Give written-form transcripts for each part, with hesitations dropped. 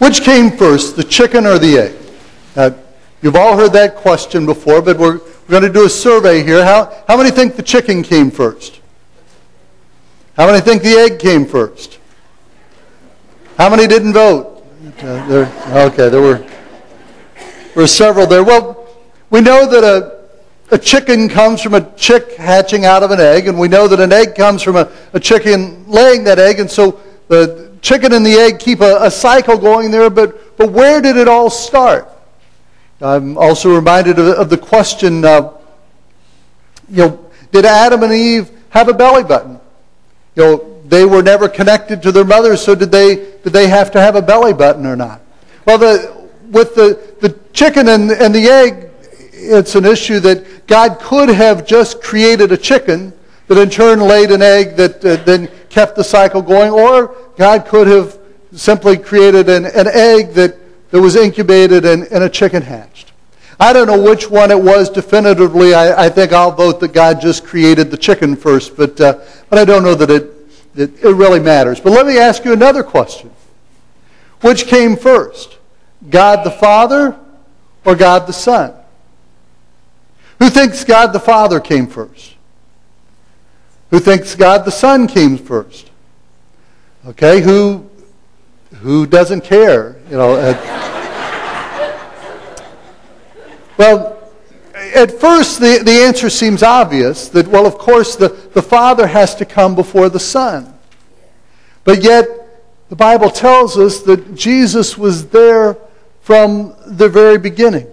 Which came first, the chicken or the egg? You've all heard that question before, but we're going to do a survey here. How many think the chicken came first? How many think the egg came first? How many didn't vote? There were several there. Well, we know that a chicken comes from a chick hatching out of an egg, and we know that an egg comes from a chicken laying that egg, and so the chicken and the egg keep a cycle going there, but where did it all start? I'm also reminded of the question, did Adam and Eve have a belly button? They were never connected to their mothers, so did they have to have a belly button or not? Well, with the chicken and the egg, it's an issue that God could have just created a chicken that in turn laid an egg that then kept the cycle going, or God could have simply created an egg that was incubated and a chicken hatched. I don't know which one it was definitively. I think I'll vote that God just created the chicken first, but I don't know that it really matters. But let me ask you another question. Which came first, God the Father or God the Son? Who thinks God the Father came first? Who thinks God the Son came first? Okay, who doesn't care? Well, at first the answer seems obvious that, well, of course the Father has to come before the Son. But yet the Bible tells us that Jesus was there from the very beginning.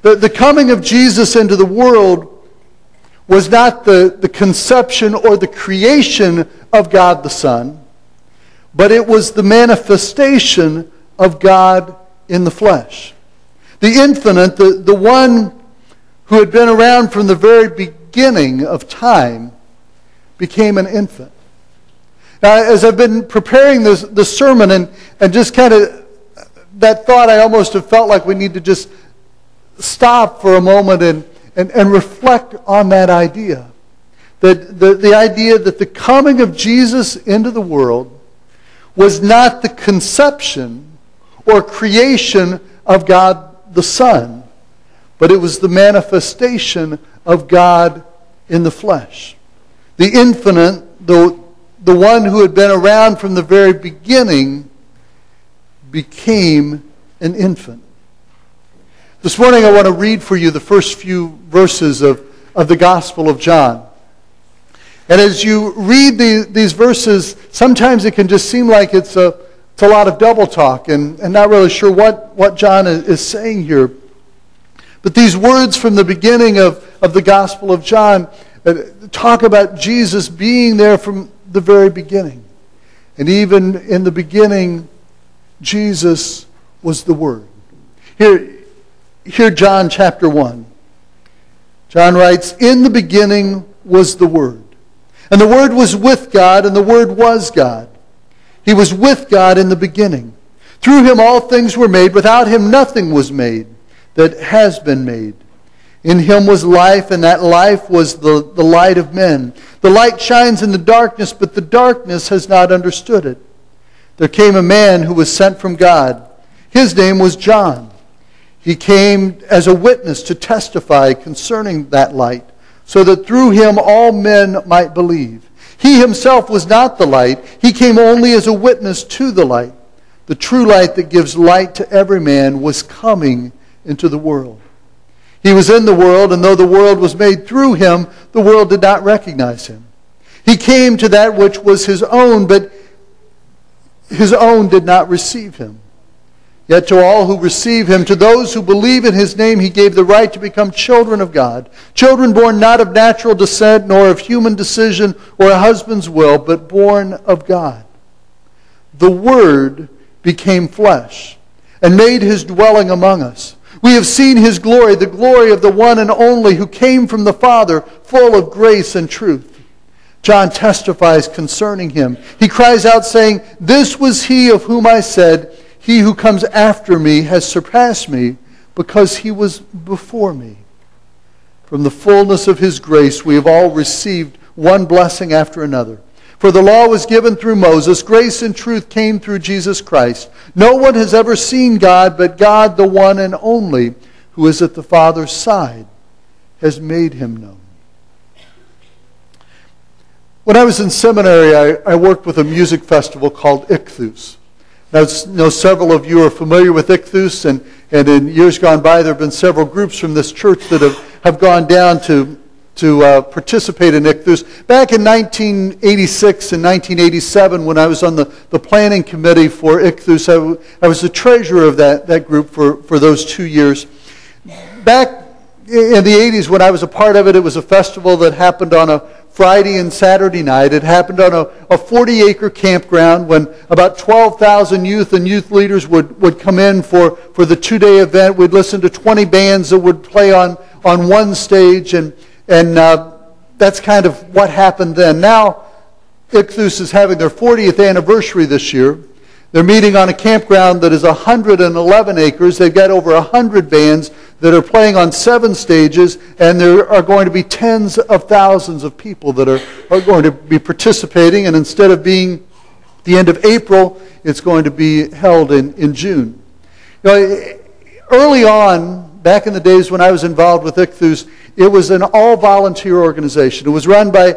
The coming of Jesus into the world was not the conception or the creation of God the Son, but it was the manifestation of God in the flesh. The infinite, the one who had been around from the very beginning of time, became an infant. Now, as I've been preparing this sermon and just kind of that thought, I almost have felt like we need to just stop for a moment and reflect on that idea. That the idea that the coming of Jesus into the world was not the conception or creation of God the Son, but it was the manifestation of God in the flesh. The infinite, the one who had been around from the very beginning, became an infant. This morning I want to read for you the first few verses of the Gospel of John. And as you read these verses, sometimes it can just seem like it's a lot of double talk and not really sure what John is saying here. But these words from the beginning of the Gospel of John talk about Jesus being there from the very beginning. And even in the beginning, Jesus was the Word. Here John chapter 1. John writes, "In the beginning was the Word, and the Word was with God, and the Word was God. He was with God in the beginning. Through him all things were made. Without him nothing was made that has been made. In him was life, and that life was the light of men. The light shines in the darkness, but the darkness has not understood it. There came a man who was sent from God. His name was John. He came as a witness to testify concerning that light, so that through him all men might believe. He himself was not the light. He came only as a witness to the light. The true light that gives light to every man was coming into the world. He was in the world, and though the world was made through him, the world did not recognize him. He came to that which was his own, but his own did not receive him. Yet to all who receive him, to those who believe in his name, he gave the right to become children of God. Children born not of natural descent, nor of human decision or a husband's will, but born of God. The Word became flesh and made his dwelling among us. We have seen his glory, the glory of the one and only who came from the Father, full of grace and truth. John testifies concerning him. He cries out saying, "This was he of whom I said, 'He who comes after me has surpassed me, because he was before me.' From the fullness of his grace we have all received one blessing after another. For the law was given through Moses, grace and truth came through Jesus Christ. No one has ever seen God, but God, the one and only, who is at the Father's side, has made him known. When I was in seminary, I worked with a music festival called Ichthus. Now, I know several of you are familiar with Ichthus, and in years gone by, there have been several groups from this church that have gone down to participate in Ichthus. Back in 1986 and 1987, when I was on the planning committee for Ichthus, I was the treasurer of that group for those 2 years. Back in the 80s, when I was a part of it, it was a festival that happened on a Friday and Saturday night. It happened on a 40-acre campground when about 12,000 youth and youth leaders would come in for the 2-day event. We'd listen to 20 bands that would play on one stage, and that's kind of what happened then. Now, Ichthus is having their 40th anniversary this year. They're meeting on a campground that is 111 acres. They've got over 100 bands that are playing on 7 stages, and there are going to be tens of thousands of people that are going to be participating, and instead of being the end of April, it's going to be held in June. You know, early on, back in the days when I was involved with Ichthus, it was an all-volunteer organization. It was run by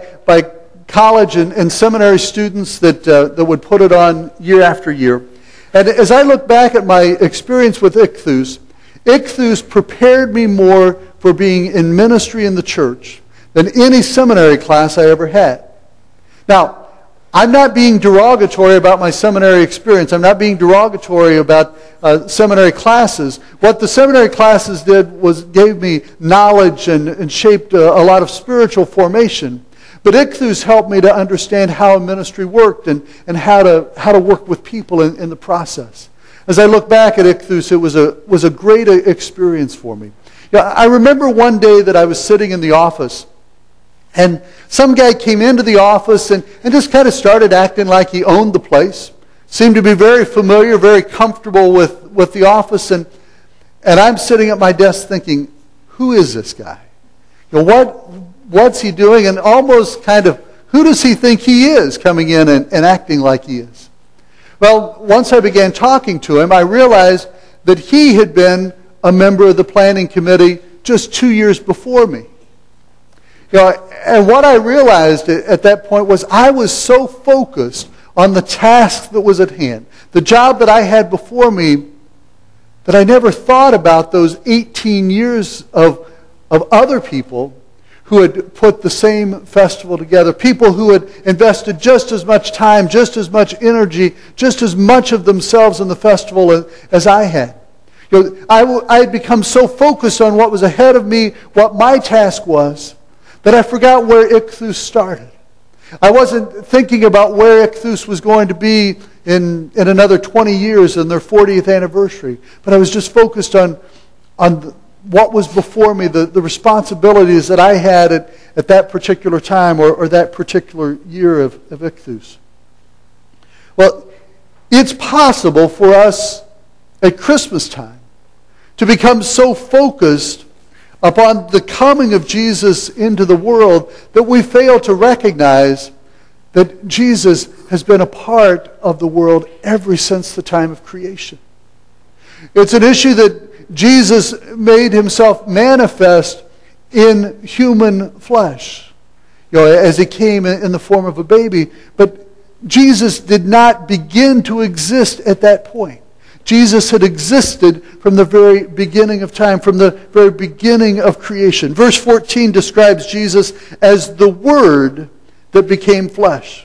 college and seminary students that would put it on year after year. And as I look back at my experience with Ichthus, Ichthus prepared me more for being in ministry in the church than any seminary class I ever had. Now, I'm not being derogatory about my seminary experience. I'm not being derogatory about seminary classes. What the seminary classes did was gave me knowledge and shaped a lot of spiritual formation. But Ichthus helped me to understand how a ministry worked and how to work with people in the process. As I look back at Ichthus, it was a great experience for me. I remember one day that I was sitting in the office, and some guy came into the office and just kind of started acting like he owned the place. Seemed to be very familiar, very comfortable with the office, and I'm sitting at my desk thinking, who is this guy? What's he doing? And almost kind of, who does he think he is coming in and acting like he is? Well, once I began talking to him, I realized that he had been a member of the planning committee just 2 years before me. And what I realized at that point was I was so focused on the task that was at hand, the job that I had before me, that I never thought about those 18 years of other people who had put the same festival together, people who had invested just as much time, just as much energy, just as much of themselves in the festival as I had. I had become so focused on what was ahead of me, what my task was, that I forgot where Ichthus started. I wasn't thinking about where Ichthus was going to be in another 20 years in their 40th anniversary, but I was just focused on what was before me, the responsibilities that I had at that particular time or that particular year of Ichthus. Well, it's possible for us at Christmas time to become so focused upon the coming of Jesus into the world that we fail to recognize that Jesus has been a part of the world ever since the time of creation. It's an issue that Jesus made himself manifest in human flesh, as he came in the form of a baby. But Jesus did not begin to exist at that point. Jesus had existed from the very beginning of time, from the very beginning of creation. Verse 14 describes Jesus as the Word that became flesh.